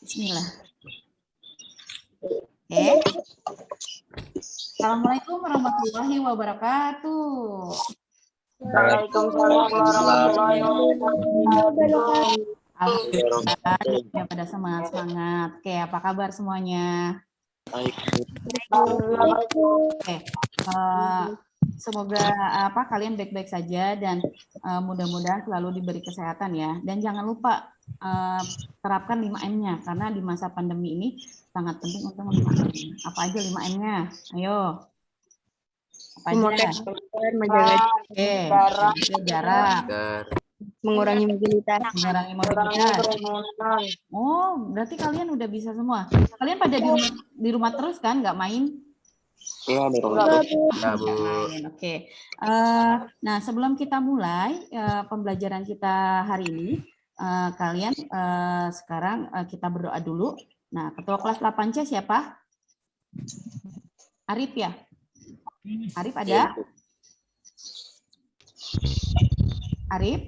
Bismillah. Oke. Assalamualaikum warahmatullahi wabarakatuh. Waalaikumsalam warahmatullahi wabarakatuh. Alhamdulillah, sudah pada semangat. Oke, apa kabar semuanya? Oke, semoga kalian baik-baik saja dan mudah-mudahan selalu diberi kesehatan ya. Dan jangan lupa terapkan 5M-nya karena di masa pandemi ini sangat penting untuk menggunakannya. Apa aja 5M-nya? Ayo. Apa aja? Menjaga jarak. Mengurangi mobilitas. Mengurangi mobilitas. Oh, berarti kalian udah bisa semua. Kalian pada di rumah terus kan, nggak main? Iya, Oke. Nah, sebelum kita mulai pembelajaran kita hari ini, kalian sekarang kita berdoa dulu. Nah, ketua kelas 8C siapa? Arif ya? Arif ada? Arif?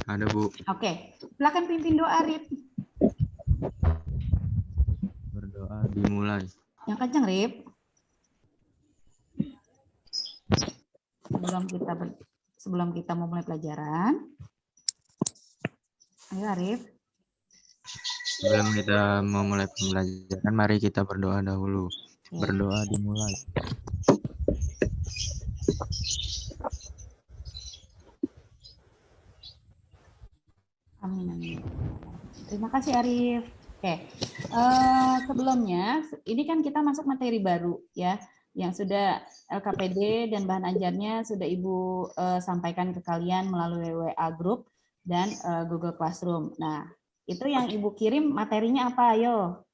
Ada, Bu. Oke, silakan pimpin doa Arif. Berdoa dimulai. Yang kencang, Arif. Sebelum kita memulai pelajaran. Ayo Arif. Sebelum kita memulai pembelajaran, mari kita berdoa dahulu. Berdoa dimulai. Amin. Terima kasih Arif. Oke, sebelumnya ini kan kita masuk materi baru ya, yang sudah LKPD dan bahan ajarnya sudah Ibu sampaikan ke kalian melalui WA Group dan Google Classroom. Nah, itu yang Ibu kirim materinya apa? Ayo.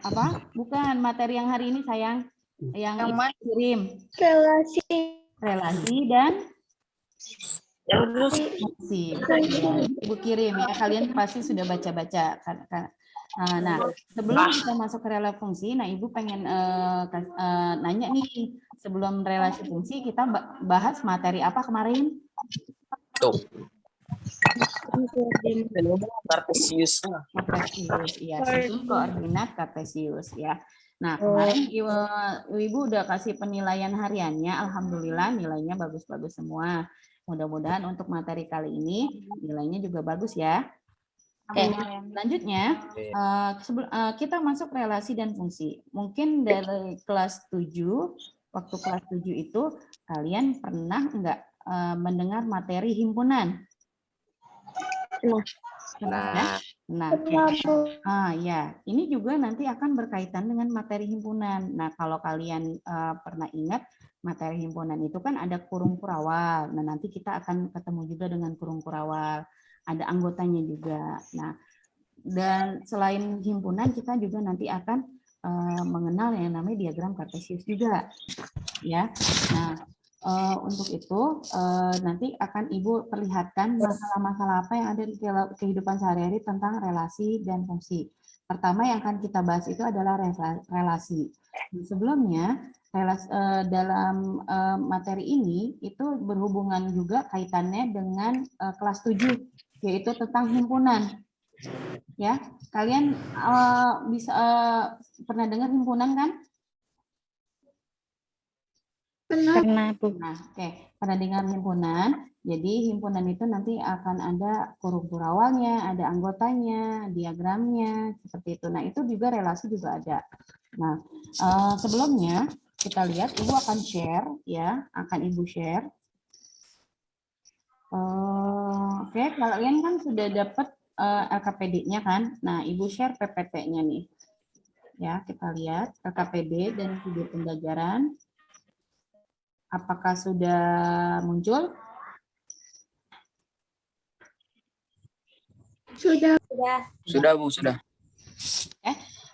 Apa? Bukan materi yang hari ini sayang. Yang Ibu kirim. Relasi dan Ibu kirim ya, kalian pasti sudah baca-baca. Nah, sebelum kita masuk ke relasi fungsi, nah Ibu pengen nanya nih, sebelum relasi fungsi kita bahas materi apa kemarin? Kartesius. Ya, sistem koordinat kartesius ya. Nah, kemarin Ibu udah kasih penilaian hariannya, alhamdulillah nilainya bagus-bagus semua. Mudah-mudahan untuk materi kali ini nilainya juga bagus ya. Oke, selanjutnya kita masuk relasi dan fungsi. Mungkin dari kelas 7, waktu kelas 7 itu kalian pernah enggak mendengar materi himpunan? Ya, ini juga nanti akan berkaitan dengan materi himpunan. Nah, kalau kalian pernah ingat materi himpunan itu kan ada kurung kurawal. Nah, nanti kita akan ketemu juga dengan kurung kurawal. Ada anggotanya juga. Nah, dan selain himpunan kita juga nanti akan mengenal yang namanya diagram kartesius juga, ya. Nah, untuk itu nanti akan Ibu perlihatkan masalah-masalah apa yang ada di kehidupan sehari-hari tentang relasi dan fungsi. Pertama yang akan kita bahas itu adalah relasi. Sebelumnya dalam materi ini itu berhubungan juga kaitannya dengan kelas 7, yaitu tentang himpunan. Ya, kalian bisa pernah dengar himpunan kan? Pernah, Bu. Nah, pernah dengar himpunan. Jadi himpunan itu nanti akan ada kurung kurawalnya, ada anggotanya, diagramnya, seperti itu. Nah, itu juga relasi juga ada. Nah, sebelumnya kita lihat Ibu akan share ya, akan Ibu share. Kalian kan sudah dapat LKPD-nya kan? Nah, Ibu share PPT-nya nih. Ya, kita lihat LKPD dan video pembelajaran. Apakah sudah muncul? Sudah, Bu, sudah.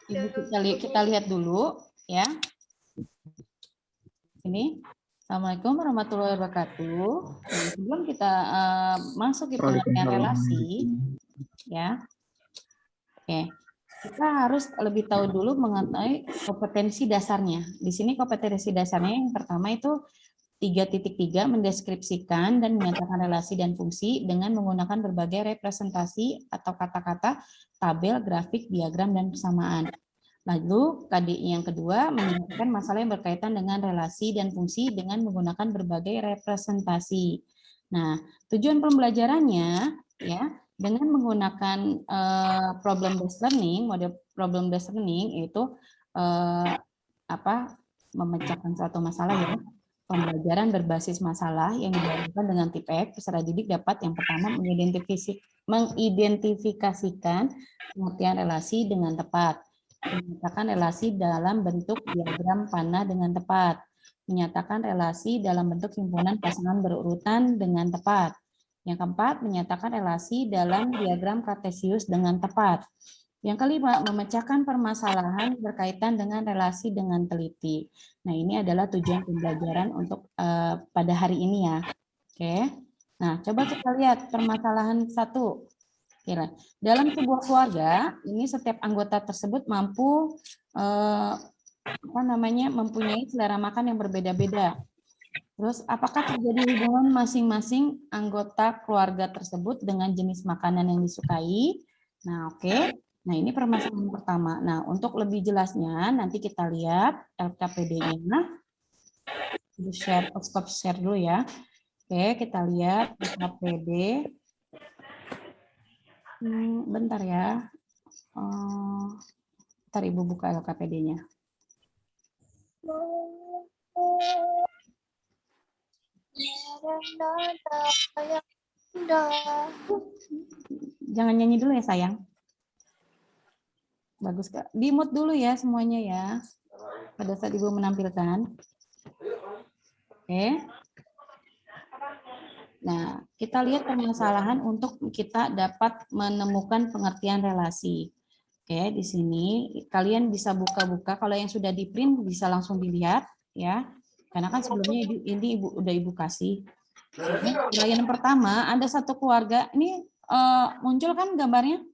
Ibu kita lihat dulu ya. Ini. Assalamualaikum warahmatullahi wabarakatuh. Nah, sebelum kita masuk ke pengertian relasi, ya. Kita harus lebih tahu dulu mengenai kompetensi dasarnya. Di sini kompetensi dasarnya yang pertama itu 3.3 mendeskripsikan dan menyatakan relasi dan fungsi dengan menggunakan berbagai representasi atau kata-kata, tabel, grafik, diagram, dan persamaan. Lalu KDI yang kedua menyelesaikan masalah yang berkaitan dengan relasi dan fungsi dengan menggunakan berbagai representasi. Nah, tujuan pembelajarannya ya dengan menggunakan problem based learning, model problem based learning yaitu memecahkan suatu masalah ya. Pembelajaran berbasis masalah yang dilakukan dengan TIPEK, peserta didik dapat yang pertama mengidentifikasikan pengertian relasi dengan tepat, menyatakan relasi dalam bentuk diagram panah dengan tepat, menyatakan relasi dalam bentuk himpunan pasangan berurutan dengan tepat. Yang keempat, menyatakan relasi dalam diagram kartesius dengan tepat. Yang kelima, memecahkan permasalahan berkaitan dengan relasi dengan teliti. Nah, ini adalah tujuan pembelajaran untuk pada hari ini ya. Oke. Nah, coba kita lihat permasalahan 1. Dalam sebuah keluarga, ini setiap anggota tersebut mampu mempunyai selera makan yang berbeda-beda. Terus, apakah terjadi hubungan masing-masing anggota keluarga tersebut dengan jenis makanan yang disukai? Nah, oke. Nah, ini permasalahan pertama. Nah, untuk lebih jelasnya, nanti kita lihat LKPD-nya. Share dulu ya. Oke, kita lihat LKPD. Bentar ya. Bentar Ibu buka LKPD-nya. Jangan nyanyi dulu ya, sayang. Bagus, Kak. Di-mute dulu ya semuanya ya. Pada saat Ibu menampilkan. Oke. Nah, kita lihat permasalahan untuk kita dapat menemukan pengertian relasi. Oke, di sini kalian bisa buka-buka. Kalau yang sudah di-print bisa langsung dilihat ya. Karena kan sebelumnya ini Ibu kasih. Uraian pertama, ada satu keluarga. Ini muncul kan gambarnya?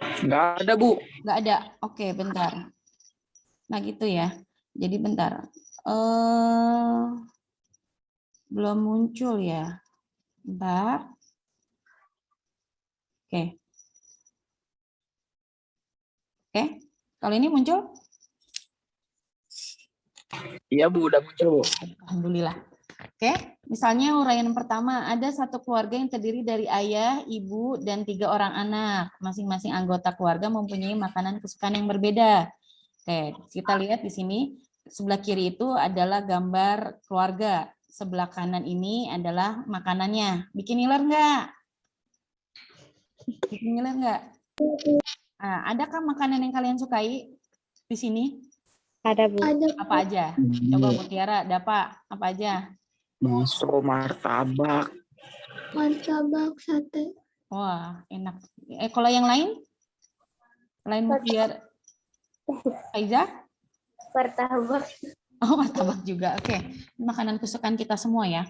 Nggak ada, Bu. Nggak ada. Oke, bentar. Nah, gitu ya. Jadi bentar. Belum muncul ya. Bentar. Oke. Oke. Kalau ini muncul? Iya, Bu, udah muncul, Bu. Alhamdulillah. Oke. Misalnya uraian pertama, ada satu keluarga yang terdiri dari ayah, ibu, dan 3 orang anak. Masing-masing anggota keluarga mempunyai makanan kesukaan yang berbeda. Oke, kita lihat di sini. Sebelah kiri itu adalah gambar keluarga. Sebelah kanan ini adalah makanannya. Bikin ngiler nggak? Bikin ngiler nggak? Nah, adakah makanan yang kalian sukai di sini? Ada, Bu. Apa aja? Coba Bu Tiara, dapat apa aja? Bakso, martabak. Martabak, sate. Wah, enak. Kalau yang lain? Lain Bu Tiara. Aiza? Martabak. Oh, martabak juga. Oke. Makanan kesukaan kita semua ya.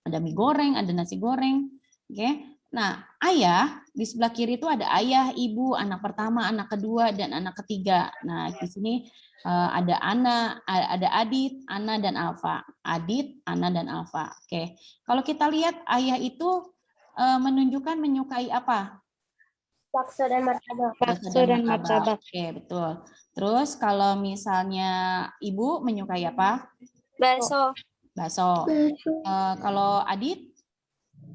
Ada mie goreng, ada nasi goreng. Oke. Nah, ayah di sebelah kiri itu ada ayah, ibu, anak pertama, anak kedua, dan anak ketiga. Nah, di sini ada ada Adit, Ana, dan Alfa. Adit, Ana, dan Alfa. Oke. Kalau kita lihat ayah itu menunjukkan menyukai apa? Bakso dan martabak. Bakso dan martabak. Oke, betul. Terus kalau misalnya ibu menyukai apa? Bakso. Bakso. Kalau Adit?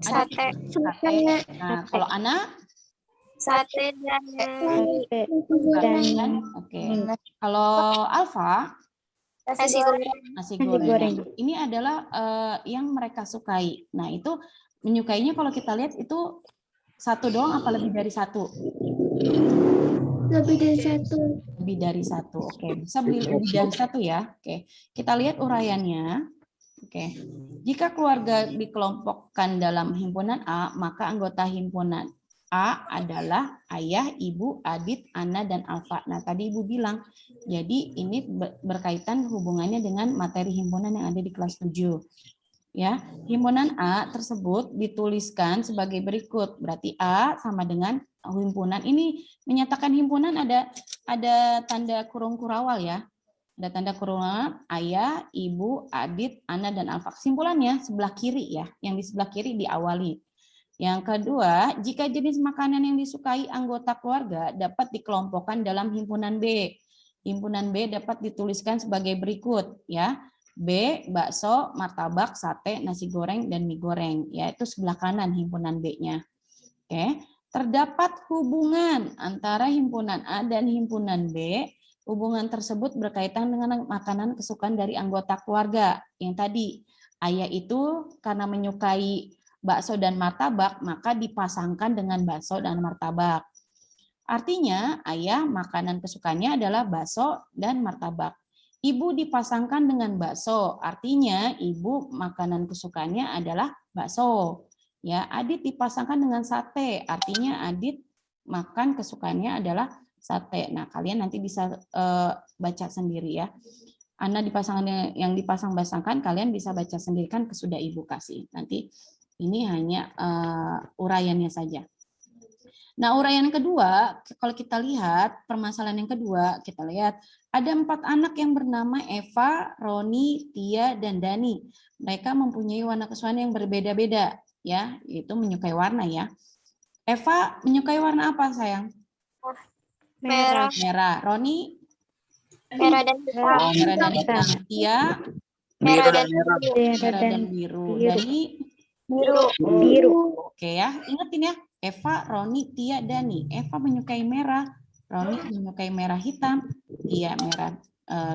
Sate. Sate. Nah, kalau Ana? Sate dan Oke. Kalau Alfa? nasi goreng. Nasi goreng. Ini adalah yang mereka sukai. Nah, itu menyukainya kalau kita lihat itu satu doang apa lebih dari satu? Lebih dari satu. Lebih dari satu. Oke, bisa beli lebih dari satu ya. Oke, kita lihat uraiannya. Oke, jika keluarga dikelompokkan dalam himpunan A, maka anggota himpunan A adalah ayah, ibu, Adit, Ana, dan Alfa. Nah, tadi Ibu bilang, jadi ini berkaitan hubungannya dengan materi himpunan yang ada di kelas 7. Ya, himpunan A tersebut dituliskan sebagai berikut. Berarti A sama dengan himpunan. Ini menyatakan himpunan ada tanda kurung kurawal ya. Ada tanda kurung ayah, ibu, adit, Ana, dan Alfa. Kesimpulannya sebelah kiri ya, yang di sebelah kiri diawali. Yang kedua, jika jenis makanan yang disukai anggota keluarga dapat dikelompokkan dalam himpunan B. Himpunan B dapat dituliskan sebagai berikut ya. B, bakso, martabak, sate, nasi goreng, dan mie goreng. Yaitu sebelah kanan himpunan B-nya. Oke. Terdapat hubungan antara himpunan A dan himpunan B. Hubungan tersebut berkaitan dengan makanan kesukaan dari anggota keluarga. Yang tadi, ayah itu karena menyukai bakso dan martabak, maka dipasangkan dengan bakso dan martabak. Artinya, ayah makanan kesukaannya adalah bakso dan martabak. Ibu dipasangkan dengan bakso, artinya ibu makanan kesukaannya adalah bakso. Ya, adit dipasangkan dengan sate, artinya adit makan kesukaannya adalah sate. Nah, kalian nanti bisa baca sendiri ya. Ana dipasangkan yang dipasang-pasangkan, kalian bisa baca sendiri kan kesudah ibu kasih. Nanti ini hanya uraiannya saja. Nah, uraian kedua, kalau kita lihat permasalahan yang kedua, kita lihat ada 4 anak yang bernama Eva, Roni, Tia, dan Dani. Mereka mempunyai warna kesukaan yang berbeda-beda, ya, yaitu menyukai warna ya. Eva menyukai warna apa, sayang? Merah. Merah. Roni? Merah dan hitam. Merah dan hitam. Tia? Biru dan merah. Merah dan biru. Dani? Biru. Biru. Oke ya, ingetin ya. Eva, Roni, Tia, Dani. Eva menyukai merah, Roni menyukai merah hitam, Tia merah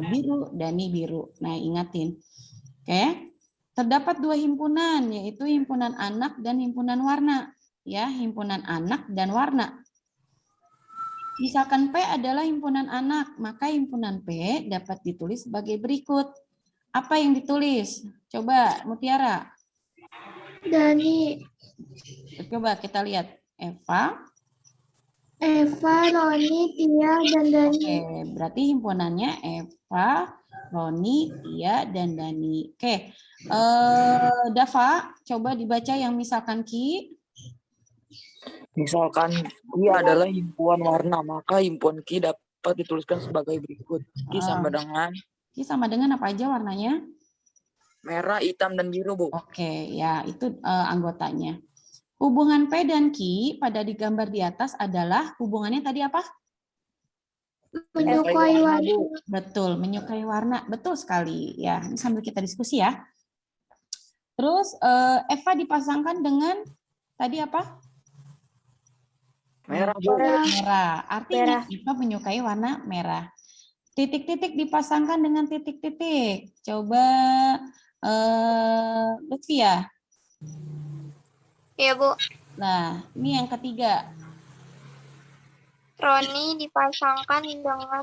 biru, Dani biru. Nah, ingatin. Oke. Terdapat 2 himpunan, yaitu himpunan anak dan himpunan warna. Ya, himpunan anak dan warna. Misalkan P adalah himpunan anak, maka himpunan P dapat ditulis sebagai berikut. Apa yang ditulis? Coba, Mutiara. Dani, Coba kita lihat. Eva. Roni, Tia, dan Dani. Oke, berarti himpunannya Eva, Roni, Tia, dan Dani. Oke, Dava, coba dibaca yang misalkan Ki. Misalkan Ki adalah himpunan warna, maka himpunan Ki dapat dituliskan sebagai berikut. Ki sama dengan Ki sama dengan apa aja warnanya? merah, hitam, dan biru, Bu. Oke, ya itu anggotanya. Hubungan P dan Ki pada digambar di atas adalah hubungannya tadi apa? Menyukai warna. Betul, menyukai warna. Betul sekali. Ya, ini sambil kita diskusi ya. Terus Eva dipasangkan dengan tadi apa? Merah, Bu. Merah. Artinya Eva menyukai warna merah. Titik-titik dipasangkan dengan titik-titik. Coba Lutfia. Iya, Bu. Nah, ini yang ketiga. Roni dipasangkan dengan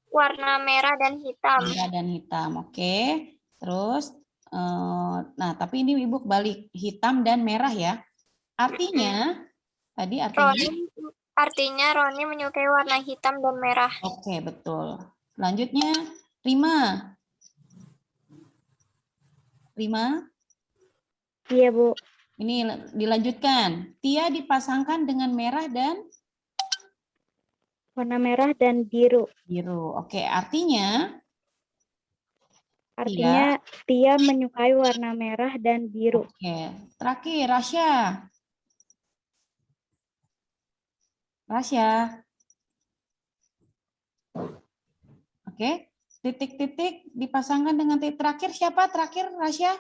warna merah dan hitam. Merah dan hitam, oke. Terus, nah tapi ini Ibu balik hitam dan merah ya. Artinya, tadi Artinya Roni menyukai warna hitam dan merah. Oke, betul. Selanjutnya, Rima. Iya, Bu. Ini dilanjutkan. Tia dipasangkan dengan merah dan Warna merah dan biru. biru. Oke, artinya Tia menyukai warna merah dan biru. Oke, terakhir Rasya. Oke, titik-titik dipasangkan dengan titik terakhir. Siapa terakhir, Rasya?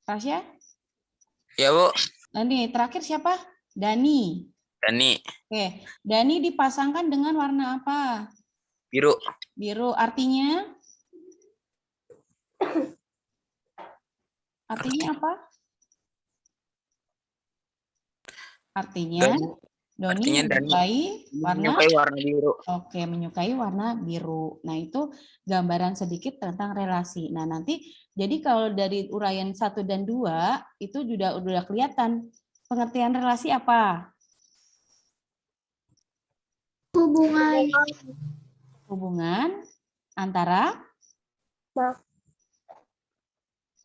Rasya? Ya, Bu. Dani, terakhir siapa? Dani. Dani. Oke, Dani dipasangkan dengan warna apa? Biru. Biru, artinya? Artinya apa? Artinya Doni menyukai warna biru. Oke, menyukai warna biru. Nah, itu gambaran sedikit tentang relasi. Nah, nanti jadi kalau dari uraian 1 dan 2 itu udah kelihatan pengertian relasi apa? Hubungan Antara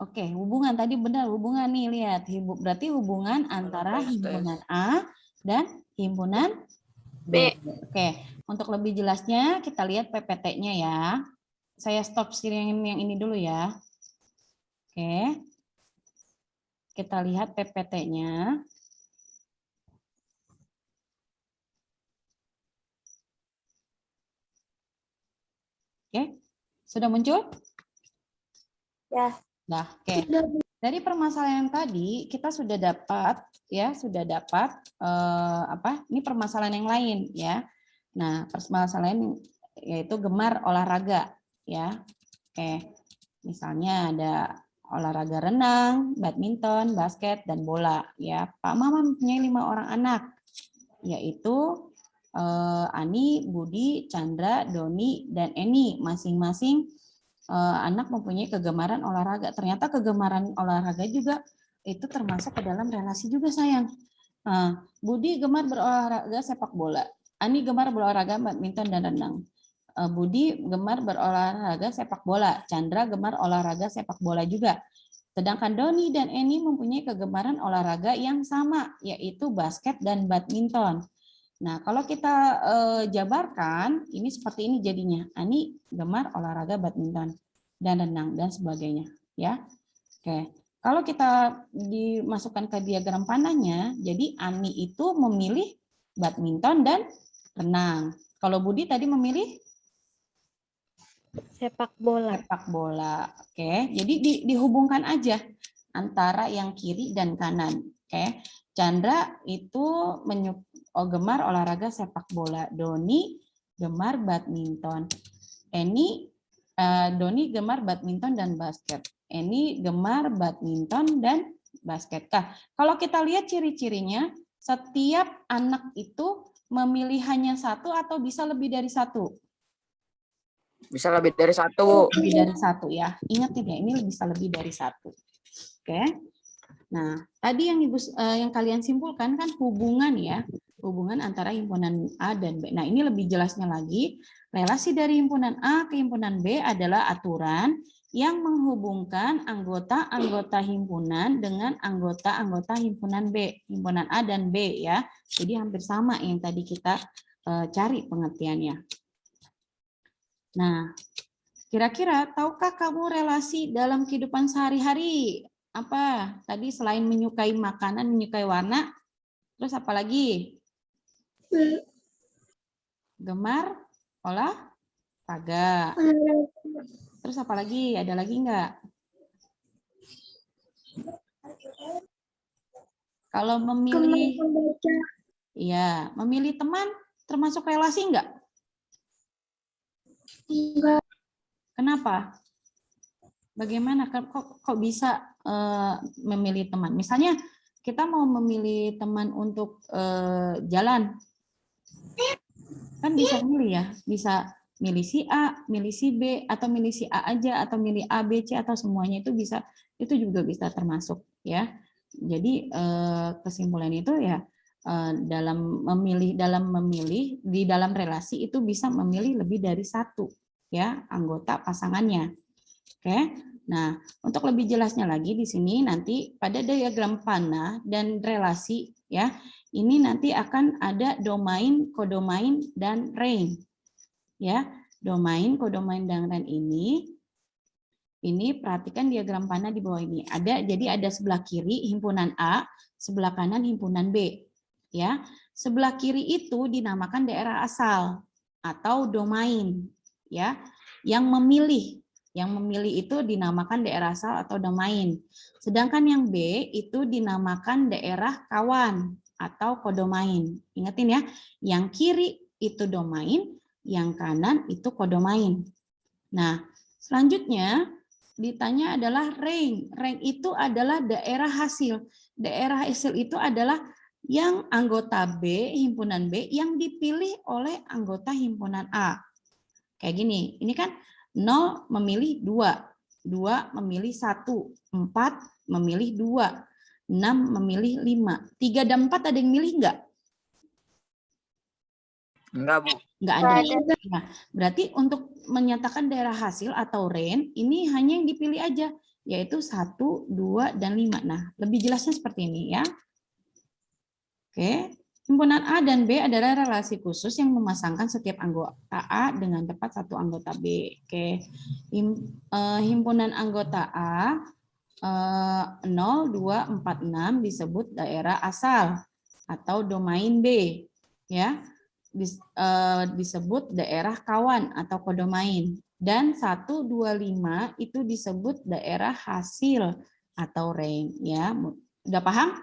Oke, hubungan tadi benar hubungan nih, lihat. Berarti hubungan antara himpunan A dan himpunan B. Oke, untuk lebih jelasnya kita lihat PPT-nya ya. Saya stop screen yang ini dulu ya. Oke. Kita lihat PPT-nya. Oke. Sudah muncul? Ya. Nah, oke. Dari permasalahan tadi kita sudah dapat ya, apa? Ini permasalahan yang lain ya. Nah, permasalahan yaitu gemar olahraga ya. Oke. Misalnya ada olahraga renang, badminton, basket dan bola ya. Pak Maman mempunyai 5 orang anak, yaitu Ani, Budi, Chandra, Doni dan Eni. Masing-masing anak mempunyai kegemaran olahraga. Ternyata kegemaran olahraga juga itu termasuk ke dalam relasi juga, sayang. Budi gemar berolahraga sepak bola. Ani gemar berolahraga badminton dan renang. Budi gemar berolahraga sepak bola. Chandra gemar olahraga sepak bola juga. Sedangkan Doni dan Eni mempunyai kegemaran olahraga yang sama, yaitu basket dan badminton. Nah, kalau kita jabarkan, ini seperti ini jadinya. Ani gemar olahraga badminton dan renang dan sebagainya, ya. Oke. Kalau kita dimasukkan ke diagram panahnya, jadi Ani itu memilih badminton dan renang. Kalau Budi tadi memilih Sepak bola. sepak bola. Oke. Jadi dihubungkan aja antara yang kiri dan kanan. Oke. Chandra itu gemar olahraga sepak bola. Doni gemar badminton. Doni gemar badminton dan basket. Eni gemar badminton dan basket. Nah, kalau kita lihat ciri-cirinya, setiap anak itu memilih hanya satu atau bisa lebih dari satu? Bisa lebih dari satu. Lebih dari satu ya. Ingat ya, ini bisa lebih dari satu. Oke. Nah, tadi yang kalian simpulkan kan hubungan ya, hubungan antara himpunan A dan B. Nah, ini lebih jelasnya lagi, relasi dari himpunan A ke himpunan B adalah aturan yang menghubungkan anggota-anggota himpunan dengan anggota-anggota himpunan B, himpunan A dan B ya. Jadi hampir sama yang tadi kita cari pengertiannya. Nah, kira-kira tahukah kamu relasi dalam kehidupan sehari-hari? Apa? Tadi selain menyukai makanan, menyukai warna, terus apa lagi? Gemar olahraga. Terus apa lagi? Ada lagi enggak? Kalau memilih, ya, memilih teman termasuk relasi enggak? Enggak. Kenapa? Bagaimana kok bisa memilih teman? Misalnya kita mau memilih teman untuk jalan, kan bisa milih ya, bisa milih si A, milih si B, atau milih si A aja, atau milih A, B, C, atau semuanya itu bisa, itu juga bisa termasuk ya. Jadi kesimpulan itu ya dalam memilih di dalam relasi itu bisa memilih lebih dari satu ya anggota pasangannya. Oke, nah untuk lebih jelasnya lagi di sini nanti pada diagram panah dan relasi ya, ini nanti akan ada domain, kodomain, dan range. Ya, domain, kodomain, dan range ini perhatikan diagram panah di bawah ini. Jadi ada sebelah kiri himpunan A, sebelah kanan himpunan B. Ya, sebelah kiri itu dinamakan daerah asal atau domain. Ya, yang memilih itu dinamakan daerah asal atau domain. Sedangkan yang B itu dinamakan daerah kawan atau kodomain. Ingatin ya, yang kiri itu domain, yang kanan itu kodomain. Nah, selanjutnya ditanya adalah rank. Rank itu adalah daerah hasil. Daerah hasil itu adalah yang anggota B, himpunan B, yang dipilih oleh anggota himpunan A. Kayak gini, ini kan 0 memilih 2, 2 memilih 1, 4 memilih 2, 6 memilih 5. 3 dan 4 ada yang milih enggak? Enggak, Bu. Enggak ada. Nah, berarti untuk menyatakan daerah hasil atau range, ini hanya yang dipilih aja. yaitu 1, 2, dan 5. Nah, lebih jelasnya seperti ini ya. Oke, himpunan A dan B adalah relasi khusus yang memasangkan setiap anggota A dengan tepat satu anggota B. Oke, himpunan anggota A 0, 2, 4, 6 disebut daerah asal atau domain B, ya. Disebut daerah kawan atau kodomain. Dan 1, 2, 5 itu disebut daerah hasil atau rank, ya. Udah paham?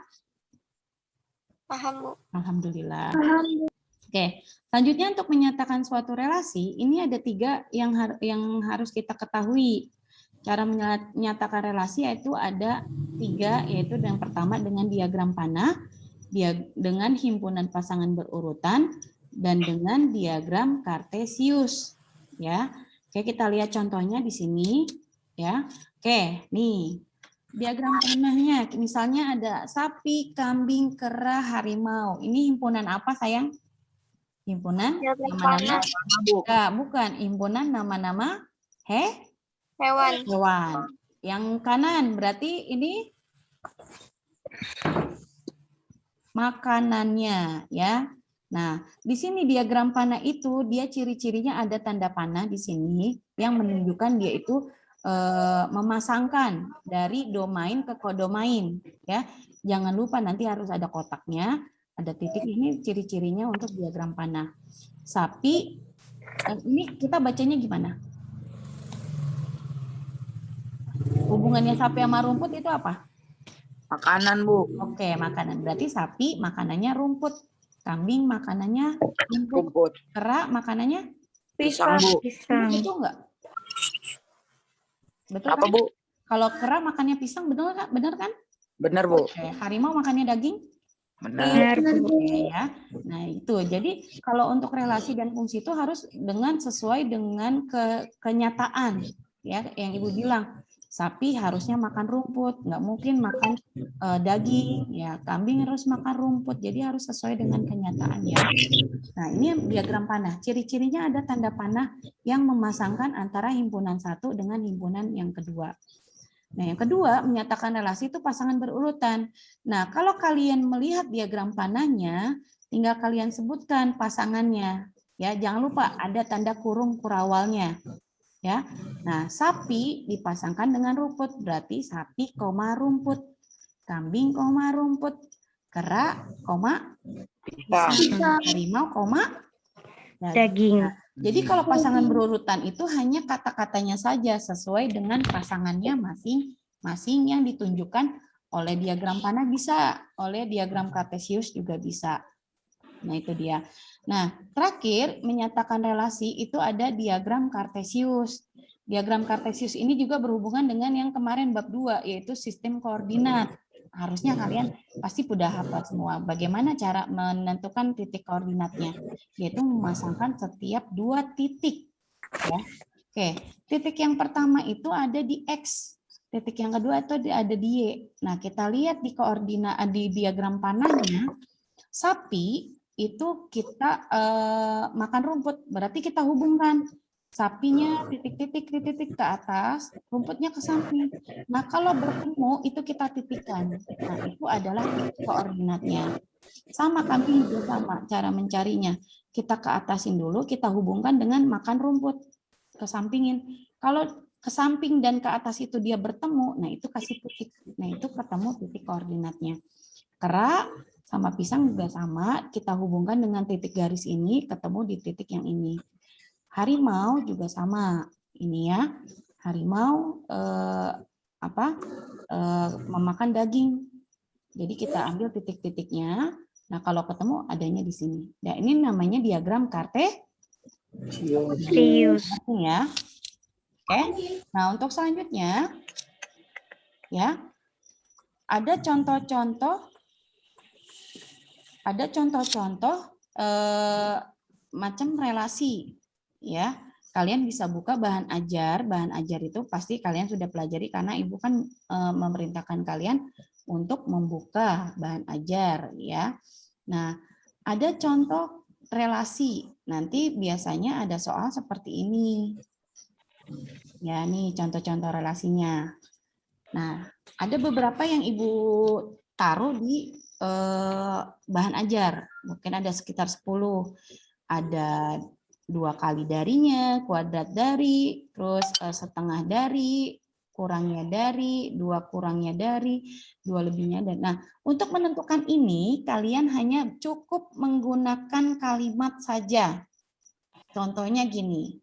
Paham, Bu. Alhamdulillah. Oke, selanjutnya untuk menyatakan suatu relasi, ini ada 3 yang harus kita ketahui. Cara menyatakan relasi yaitu ada 3, yaitu yang pertama dengan diagram panah, dengan himpunan pasangan berurutan, dan dengan diagram kartesius. Ya, oke, kita lihat contohnya di sini. Ya, oke, nih diagram panahnya, misalnya ada sapi, kambing, kera, harimau. Ini himpunan apa, sayang? Himpunan nama-nama? Bukan, himpunan nama-nama Hewan. Yang kanan berarti ini makanannya, ya. Nah, di sini diagram panah itu dia ciri-cirinya ada tanda panah di sini yang menunjukkan dia itu memasangkan dari domain ke kodomain, ya. Jangan lupa nanti harus ada kotaknya, ada titik. Ini ciri-cirinya untuk diagram panah. Sapi, ini kita bacanya gimana? Hubungannya sapi sama rumput itu apa? Makanan, Bu. Oke, makanan. Berarti sapi makanannya rumput. Kambing makanannya rumput. Kera makanannya pisang, Bu. Pisang. Betul enggak? Betul Apa, kan? Bu? Kalau kera makannya pisang, benar kan? Benar kan? Benar, Bu. Oke. Harimau makannya daging? Benar. Oke, ya. Nah, itu. Jadi kalau untuk relasi dan fungsi itu harus sesuai dengan kenyataan, ya, yang Ibu bilang. Sapi harusnya makan rumput, nggak mungkin makan daging, ya. Kambing harus makan rumput, jadi harus sesuai dengan kenyataan, ya. Nah, ini diagram panah. Ciri-cirinya ada tanda panah yang memasangkan antara himpunan satu dengan himpunan yang kedua. Nah, yang kedua, menyatakan relasi itu pasangan berurutan. Nah, kalau kalian melihat diagram panahnya, tinggal kalian sebutkan pasangannya. Ya, jangan lupa ada tanda kurung kurawalnya. Ya. Nah, sapi dipasangkan dengan rumput, berarti sapi, rumput. Kambing, rumput. Kera, pisang. Harimau, daging. Nah, jadi kalau pasangan berurutan itu hanya kata-katanya saja sesuai dengan pasangannya masing-masing yang ditunjukkan oleh diagram panah bisa, oleh diagram kartesius juga bisa. Nah, itu dia. Nah, terakhir menyatakan relasi itu ada diagram kartesius. Diagram kartesius ini juga berhubungan dengan yang kemarin bab 2, yaitu sistem koordinat. Harusnya kalian pasti sudah hafal semua. Bagaimana cara menentukan titik koordinatnya? Yaitu memasangkan setiap 2 titik. Ya. Oke, titik yang pertama itu ada di X. Titik yang kedua itu ada di Y. Nah, kita lihat di koordinat di diagram panahnya, sapi itu kita makan rumput, berarti kita hubungkan sapinya titik-titik ke atas, rumputnya ke samping. Nah, kalau bertemu itu kita titikkan. Nah, itu adalah koordinatnya. Sama, kambing juga sama cara mencarinya. Kita ke atasin dulu, kita hubungkan dengan makan rumput, ke sampingin. Kalau ke samping dan ke atas itu dia bertemu, nah itu kasih titik. Nah, itu ketemu titik koordinatnya. Kera sama pisang juga sama, kita hubungkan dengan titik garis ini, ketemu di titik yang ini. Harimau juga sama, ini ya. Harimau memakan daging. Jadi kita ambil titik-titiknya. Nah, kalau ketemu adanya di sini. Nah, ini namanya diagram kartesius. Ya. Oke. Nah, untuk selanjutnya ya. Ada contoh-contoh macam relasi, ya. Kalian bisa buka bahan ajar itu pasti kalian sudah pelajari karena Ibu kan memerintahkan kalian untuk membuka bahan ajar, ya. Nah, ada contoh relasi. Nanti biasanya ada soal seperti ini. Ya, nih contoh-contoh relasinya. Nah, ada beberapa yang Ibu taruh di bahan ajar. Mungkin ada sekitar 10. Ada 2 kali darinya, kuadrat dari, terus setengah dari, kurangnya dari, 2 kurangnya dari, 2 lebihnya dari. Nah, untuk menentukan ini, kalian hanya cukup menggunakan kalimat saja. Contohnya gini,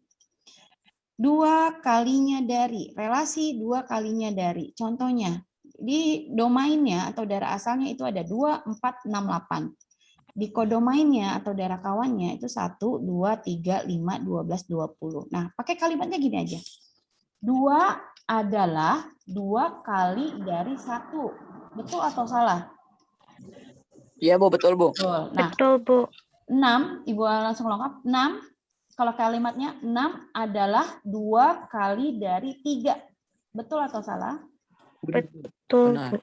2 kalinya dari, relasi 2 kalinya dari. Contohnya, di domainnya atau daerah asalnya itu ada 2, 4, 6, 8. Di kodomainnya atau daerah kawannya itu 1, 2, 3, 5, 12, 20. Nah, pakai kalimatnya gini aja. 2 adalah 2 kali dari 1. Betul atau salah? Iya, Bu, betul, Bu. Betul. Nah, Betul, Bu. 6, Ibu langsung lengkap. 6, kalau kalimatnya 6 adalah 2 kali dari 3. Betul atau salah? Betul, Benar. Bu.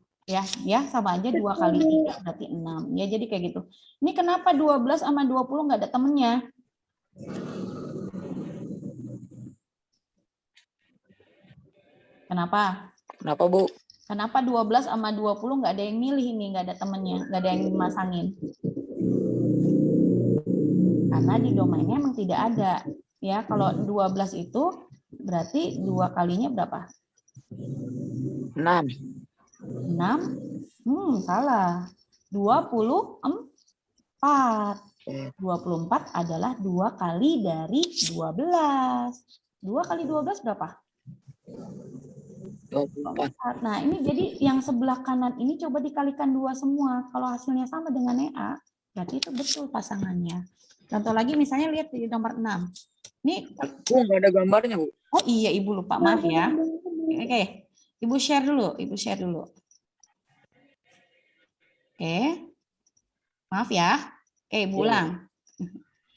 Ya sama aja 2 kali 3 berarti 6. Ya, jadi kayak gitu. Ini kenapa 12 sama 20 nggak ada temennya? Kenapa? Kenapa, Bu? Kenapa 12 sama 20 nggak ada yang milih ini, nggak ada temennya, nggak ada yang dimasangin? Karena di domainnya memang tidak ada. Ya, kalau 12 itu berarti 2 kalinya berapa? 6. 6? Salah. 24. 24 adalah 2 kali dari 12. 2 kali 12 berapa? 24. Nah, ini jadi yang sebelah kanan ini coba dikalikan 2 semua. Kalau hasilnya sama dengan EA, berarti itu betul pasangannya. Contoh lagi misalnya lihat di nomor 6. Ini Bu, nggak ada gambarnya, Bu. oh iya, Ibu lupa, maaf ya. Oke. Ibu share dulu, Oke. Maaf ya. Oke, Ibu ulang.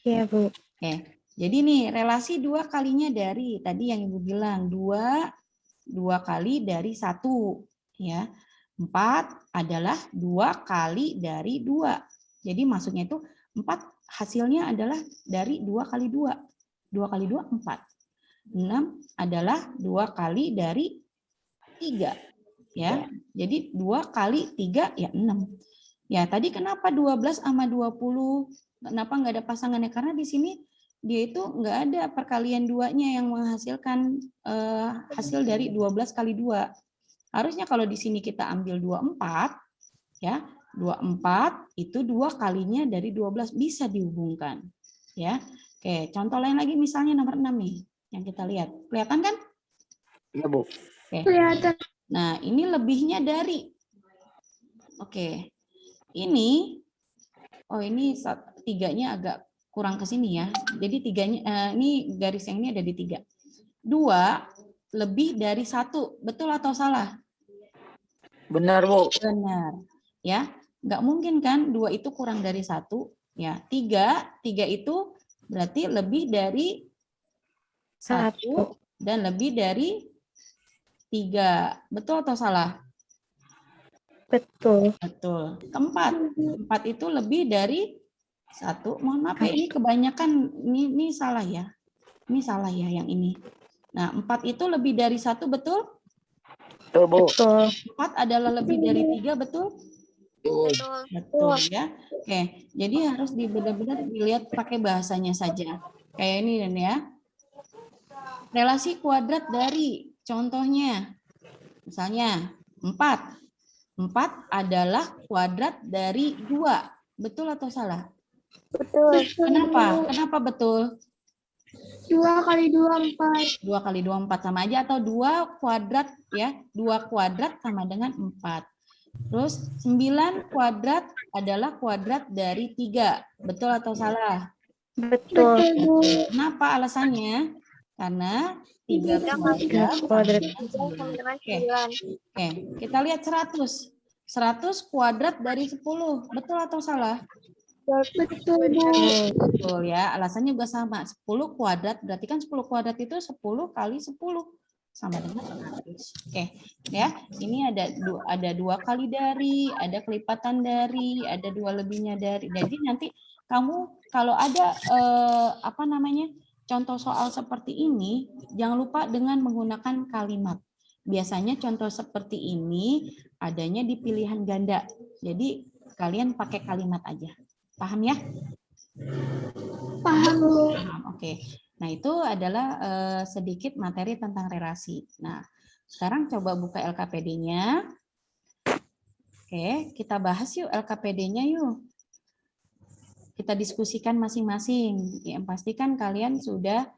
Iya, Bu. Oke. Jadi nih, relasi 2 kalinya dari tadi yang Ibu bilang, 2 kali dari 1 ya. 4 adalah 2 kali dari 2. Jadi maksudnya itu 4 hasilnya adalah dari 2 kali 2. 2 kali 2 4. 6 adalah 2 kali dari 3 ya. Jadi 2 kali 3 ya 6. Ya, tadi kenapa 12 sama 20? Kenapa nggak ada pasangannya? Karena di sini dia itu nggak ada perkalian 2-nya yang menghasilkan hasil dari 12 kali 2. Harusnya kalau di sini kita ambil 24, ya 24 itu 2 kalinya dari 12 bisa dihubungkan. Ya, oke. Contoh lain lagi misalnya nomor 6 nih yang kita lihat. Kelihatan kan? Iya, Bu. Oke. Kelihatan. Nah, ini lebihnya dari. Oke. Ini, ini 3-nya agak kurang ke sini ya. Jadi 3-nya, ini garis yang ini ada di 3. 2 lebih dari 1. Betul atau salah? Benar, Bu. Benar. Ya, nggak mungkin kan 2 itu kurang dari 1. Ya, 3 itu berarti lebih dari 1 dan lebih dari 3. Betul atau salah? Betul. Betul. Keempat itu lebih dari 1. Mohon maaf ya, ini kebanyakan ini salah ya. Ini salah ya yang ini. Nah, 4 itu lebih dari 1, betul? Betul, Bu. Betul. 4 adalah lebih dari 3, betul? Betul. Betul ya. Oke, jadi harus benar-benar dilihat pakai bahasanya saja. Kayak ini dan ya. Relasi kuadrat dari, contohnya, misalnya 4. 4 adalah kuadrat dari 2. Betul atau salah? Betul. Kenapa? Kenapa betul? 2 kali 2, 4. 2 kali 2, 4 sama aja atau 2 kuadrat ya. 2 kuadrat sama dengan 4. Terus 9 kuadrat adalah kuadrat dari 3. Betul atau salah? Betul. Kenapa alasannya? Karena 3 kuadrat sama dengan 9. Oke, kita lihat 100. 100 kuadrat dari 10. Betul atau salah? Betul, Bu. Betul ya, alasannya juga sama. 10 kuadrat, berarti kan 10 kuadrat itu 10 kali 10. Sama dengan 100. Oke, ya. Ini ada 2 kali dari, ada kelipatan dari, ada 2 lebihnya dari. Jadi nanti kamu kalau ada contoh soal seperti ini, jangan lupa dengan menggunakan kalimat. biasanya contoh seperti ini adanya di pilihan ganda. Jadi kalian pakai kalimat aja. Paham ya? Paham. Paham, oke. Nah, itu adalah sedikit materi tentang relasi. Nah, sekarang coba buka LKPD-nya. Oke, kita bahas yuk LKPD-nya yuk. Kita diskusikan masing-masing. Yang pasti kan kalian sudah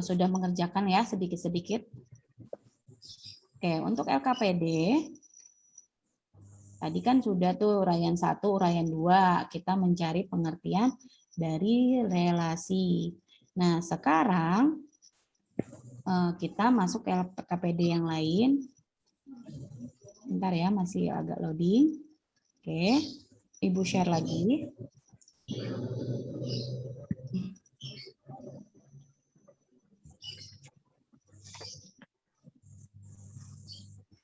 sudah mengerjakan ya sedikit-sedikit. Oke, untuk LKPD tadi kan sudah tuh uraian 1, uraian 2, kita mencari pengertian dari relasi. Nah, sekarang kita masuk ke LKPD yang lain. Bentar ya, masih agak loading. Oke, Ibu share lagi.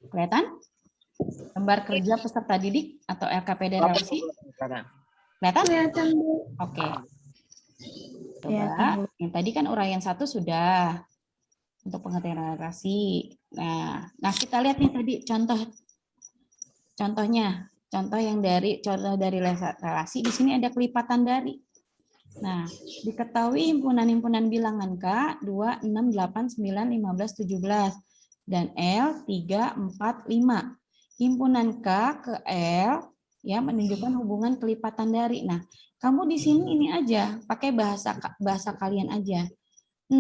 Kelihatan? Lembar kerja peserta didik atau LKPD relasi? Kelihatan? Kelihatan, Bu. Oke. Coba, yang tadi kan uraian 1 sudah untuk pengertian relasi. Nah, kita lihat nih tadi contohnya. Contoh dari relasi di sini ada kelipatan dari. Nah, diketahui himpunan-himpunan bilangan K 2, 6, 8, 9, 15, 17 dan L 3, 4, 5. Himpunan K ke L ya menunjukkan hubungan kelipatan dari. Nah, kamu di sini ini aja pakai bahasa kalian aja. 6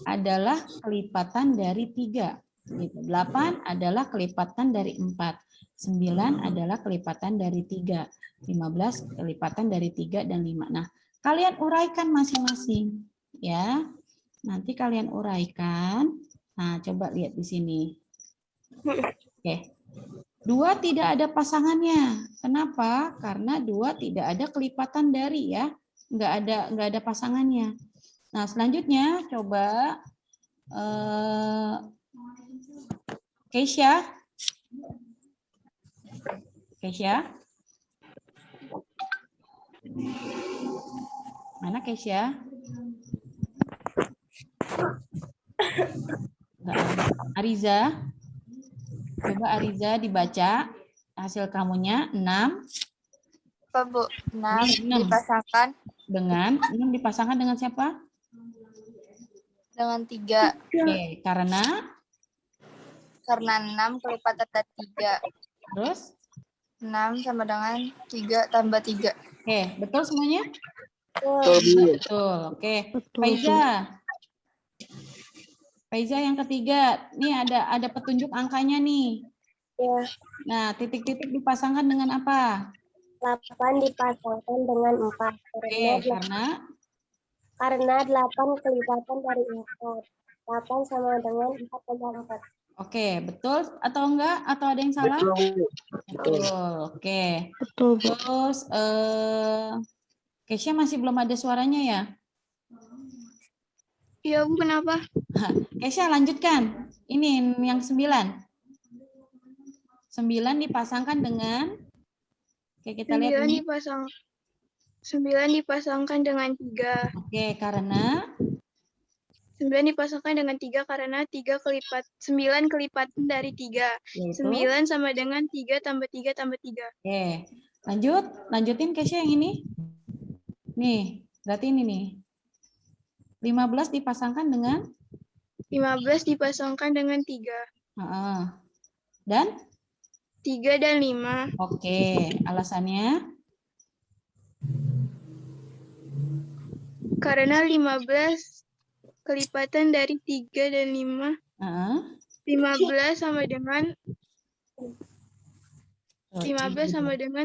adalah kelipatan dari 3. 8 adalah kelipatan dari 4. 9 adalah kelipatan dari 3. 15 kelipatan dari 3 dan 5. Nah, kalian uraikan masing-masing. Ya, nanti kalian uraikan. Nah, coba lihat di sini. Oke. 2 tidak ada pasangannya. Kenapa? Karena 2 tidak ada kelipatan dari ya. Nggak ada pasangannya. Nah, selanjutnya coba Keisha. Mana Keisha? Ariza. Coba Ariza dibaca hasil kamunya 6. Apa, Bu? 6 dipasangkan dengan 6 dipasangkan dengan siapa? Dengan 3. Oke, karena 6 kelipatan dari 3. Terus? 6 sama dengan 3 tambah 3. Oke, betul semuanya? Betul. Oke. Faiza yang ketiga. Nih ada petunjuk angkanya nih. Ya, Nah, titik-titik dipasangkan dengan apa? 8 dipasangkan dengan 4. Karena 8 kelipatan dari 4. 8 sama dengan 4 tambah 4. Oke, betul atau enggak? Atau ada yang salah? Betul. Oke. Betul, Bu. Terus Keisha masih belum ada suaranya ya? Iya, Bu, kenapa? Keisha lanjutkan. Ini yang 9. 9 dipasangkan dengan kita lihat ini. 9 dipasangkan dengan 3. Oke, karena 9 dipasangkan dengan 3 karena 9 kelipatan dari 3. Yaitu? 9 sama dengan 3 tambah 3 tambah 3. Oke, lanjutin Keisha yang ini. Nih, berarti ini nih. 15 dipasangkan dengan? 15 dipasangkan dengan 3. Dan? 3 dan 5. Oke, alasannya? Karena 15 kelipatan dari 3 dan 5. 15 sama dengan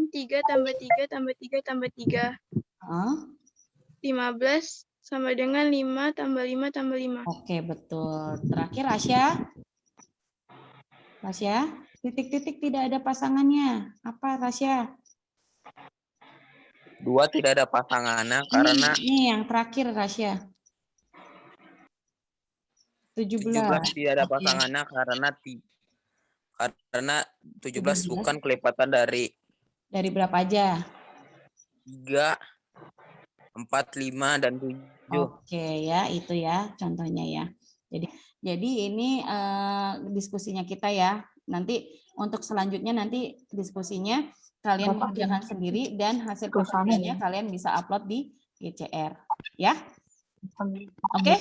3 tambah 3 tambah 3 tambah 3. 15 sama dengan 5 tambah 5 tambah 5. Oke, betul. Terakhir Rasya, titik-titik tidak ada pasangannya. Apa Rasya? 2 tidak ada pasangannya karena ini yang terakhir Rasya. 17 tidak ada pasangannya karena 17 bukan kelipatan dari berapa aja? 3, 4, 5 dan 7. Oke ya, itu ya contohnya ya. Jadi ini diskusinya kita ya. Nanti untuk selanjutnya nanti diskusinya kalian mengerjakan sendiri dan hasil pengerjaannya kalian bisa upload di GCR, ya. Oke?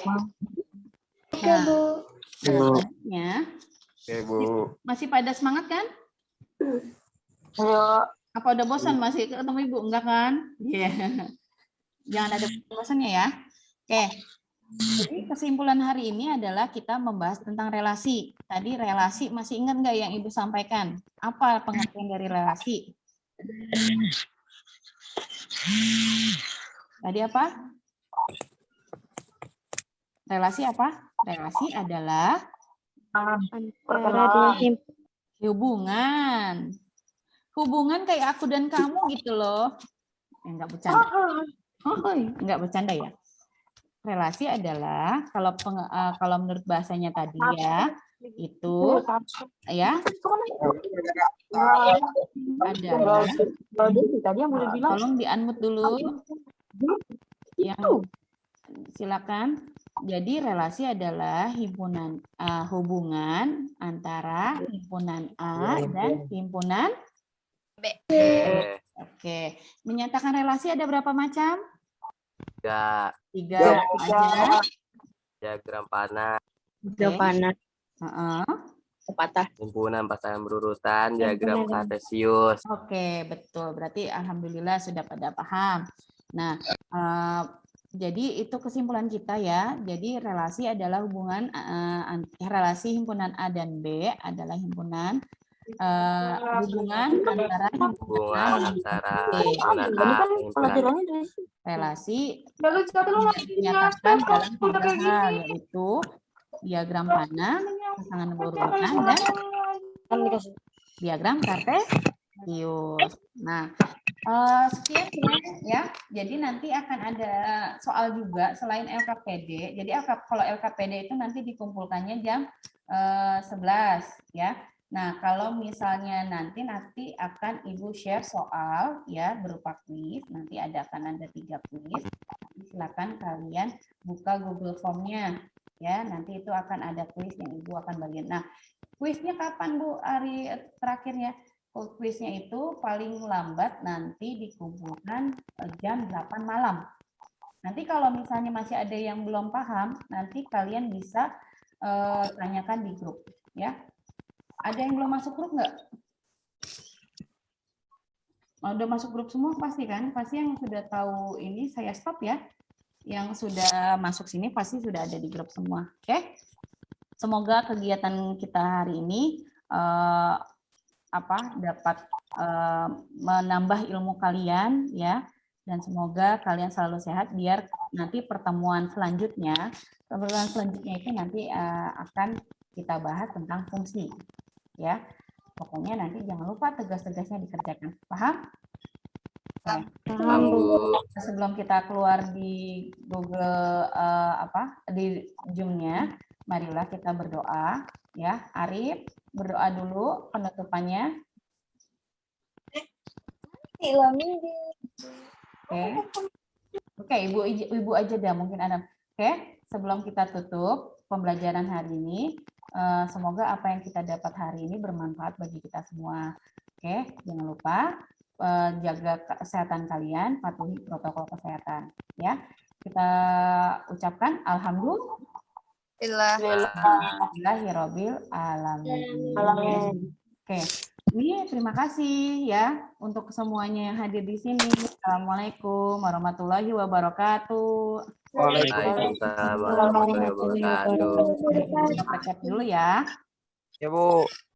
Oke, Bu. Selanjutnya, Oke, Bu. masih pada semangat kan? Apa udah bosan masih ketemu Ibu? Enggak kan? Iya. Jangan ada bosannya ya. Oke. Jadi kesimpulan hari ini adalah kita membahas tentang relasi. Tadi relasi masih ingat nggak yang Ibu sampaikan? Apa pengertian dari relasi? Tadi apa? Relasi apa? Relasi adalah Antara hubungan. Hubungan kayak aku dan kamu gitu loh. Enggak bercanda. Enggak bercanda ya. Relasi adalah kalau menurut bahasanya tadi ya, itu ya adalah, tolong di-unmute dulu. Yang silakan. Jadi relasi adalah hubungan antara himpunan A dan himpunan B. Oke. Menyatakan relasi ada berapa macam? Tiga aja. Diagram panah. Himpunan pasangan berurutan, diagram kartesius. Oke, betul. Berarti alhamdulillah sudah pada paham. Nah, jadi itu kesimpulan kita ya. Jadi relasi adalah hubungan relasi himpunan A dan B adalah hubungan antara himpunan relasi dinyatakan dalam tiga hal, yaitu diagram panah, pasangan berurutan, dan diagram kartesius. Nah, sekian ya. Jadi nanti akan ada soal juga selain LKPD. Jadi kalau LKPD itu nanti dikumpulkannya jam 11 ya. Nah, kalau misalnya nanti akan Ibu share soal ya berupa kuis. Nanti akan ada 3 kuis. Nanti silakan kalian buka Google Form-nya ya. Nanti itu akan ada kuis yang Ibu akan bagian. Nah, kuisnya kapan Bu? Hari terakhirnya? Kuisnya itu paling lambat nanti dikumpulkan jam 8 malam. Nanti kalau misalnya masih ada yang belum paham, nanti kalian bisa tanyakan di grup ya. Ada yang belum masuk grup nggak? Udah masuk grup semua pasti kan? Pasti yang sudah tahu ini saya stop ya. Yang sudah masuk sini pasti sudah ada di grup semua. Oke? Semoga kegiatan kita hari ini dapat menambah ilmu kalian ya, dan semoga kalian selalu sehat biar nanti pertemuan selanjutnya itu nanti akan kita bahas tentang fungsi ya. Pokoknya nanti jangan lupa tugas-tugasnya dikerjakan. Paham? Sebelum kita keluar di Google di Zoom-nya, marilah kita berdoa ya. Arif, berdoa dulu penutupannya. Oke, Ibu aja dah mungkin ada. Oke, sebelum kita tutup pembelajaran hari ini, semoga apa yang kita dapat hari ini bermanfaat bagi kita semua. Oke, jangan lupa jaga kesehatan kalian, patuhi protokol kesehatan ya. Kita ucapkan alhamdulillahirabbil alamin. Oke. Ini terima kasih ya untuk semuanya yang hadir di sini. Assalamualaikum warahmatullahi wabarakatuh. Waalaikumsalam warahmatullahi wabarakatuh. Kita dulu ya. Ya, Bu.